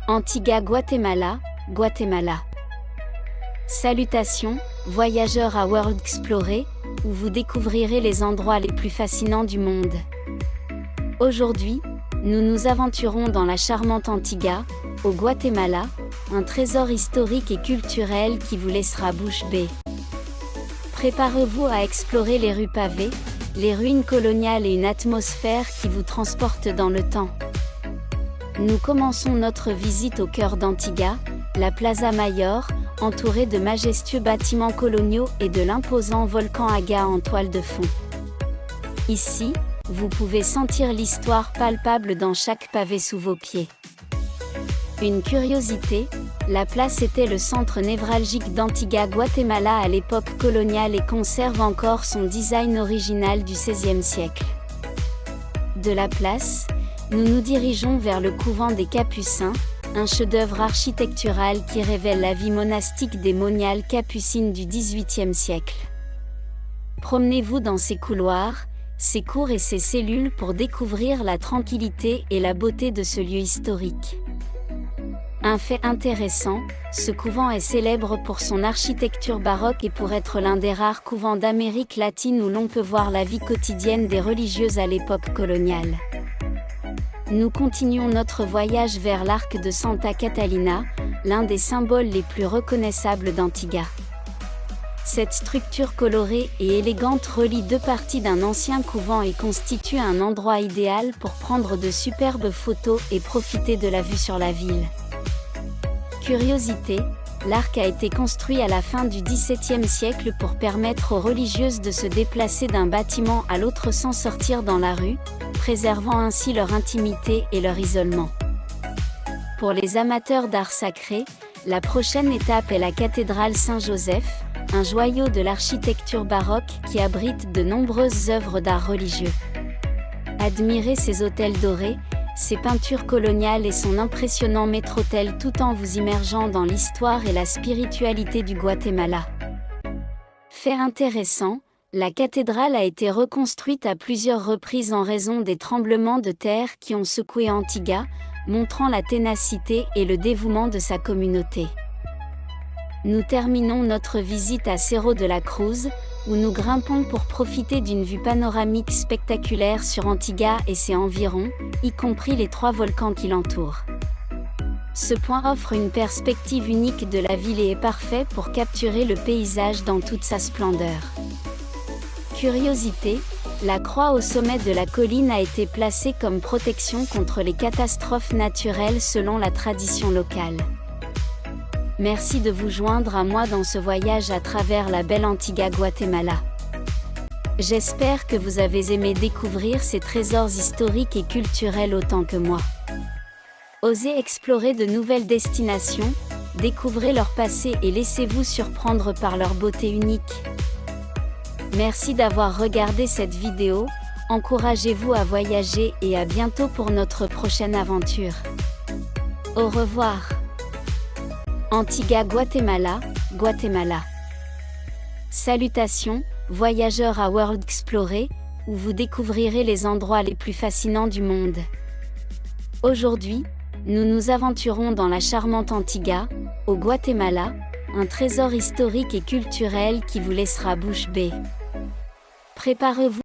Antigua Guatemala, Guatemala. Salutations, voyageurs à World Explorer, où vous découvrirez les endroits les plus fascinants du monde. Aujourd'hui, nous nous aventurons dans la charmante Antigua, au Guatemala, un trésor historique et culturel qui vous laissera bouche bée. Préparez-vous à explorer les rues pavées, les ruines coloniales et une atmosphère qui vous transporte dans le temps. Nous commençons notre visite au cœur d'Antigua, la Plaza Mayor, entourée de majestueux bâtiments coloniaux et de l'imposant volcan Aga en toile de fond. Ici, vous pouvez sentir l'histoire palpable dans chaque pavé sous vos pieds. Une curiosité, la place était le centre névralgique d'Antigua Guatemala à l'époque coloniale et conserve encore son design original du XVIe siècle. De la place, nous nous dirigeons vers le couvent des Capucins, un chef-d'œuvre architectural qui révèle la vie monastique des moniales capucines du XVIIIe siècle. Promenez-vous dans ces couloirs, ces cours et ces cellules pour découvrir la tranquillité et la beauté de ce lieu historique. Un fait intéressant, ce couvent est célèbre pour son architecture baroque et pour être l'un des rares couvents d'Amérique latine où l'on peut voir la vie quotidienne des religieuses à l'époque coloniale. Nous continuons notre voyage vers l'arc de Santa Catalina, l'un des symboles les plus reconnaissables d'Antigua. Cette structure colorée et élégante relie deux parties d'un ancien couvent et constitue un endroit idéal pour prendre de superbes photos et profiter de la vue sur la ville. Curiosité, l'arc a été construit à la fin du XVIIe siècle pour permettre aux religieuses de se déplacer d'un bâtiment à l'autre sans sortir dans la rue, préservant ainsi leur intimité et leur isolement. Pour les amateurs d'art sacré, la prochaine étape est la cathédrale Saint-Joseph, un joyau de l'architecture baroque qui abrite de nombreuses œuvres d'art religieux. Admirez ses autels dorés, ses peintures coloniales et son impressionnant maître-autel tout en vous immergeant dans l'histoire et la spiritualité du Guatemala. Fait intéressant, la cathédrale a été reconstruite à plusieurs reprises en raison des tremblements de terre qui ont secoué Antigua, montrant la ténacité et le dévouement de sa communauté. Nous terminons notre visite à Cerro de la Cruz, où nous grimpons pour profiter d'une vue panoramique spectaculaire sur Antigua et ses environs, y compris les 3 volcans qui l'entourent. Ce point offre une perspective unique de la ville et est parfait pour capturer le paysage dans toute sa splendeur. Curiosité, la croix au sommet de la colline a été placée comme protection contre les catastrophes naturelles selon la tradition locale. Merci de vous joindre à moi dans ce voyage à travers la belle Antigua Guatemala. J'espère que vous avez aimé découvrir ces trésors historiques et culturels autant que moi. Osez explorer de nouvelles destinations, découvrez leur passé et laissez-vous surprendre par leur beauté unique. Merci d'avoir regardé cette vidéo, encouragez-vous à voyager et à bientôt pour notre prochaine aventure. Au revoir. Antigua Guatemala, Guatemala. Salutations, voyageurs à World Explorer, où vous découvrirez les endroits les plus fascinants du monde. Aujourd'hui, nous nous aventurons dans la charmante Antigua, au Guatemala, un trésor historique et culturel qui vous laissera bouche bée. Préparez-vous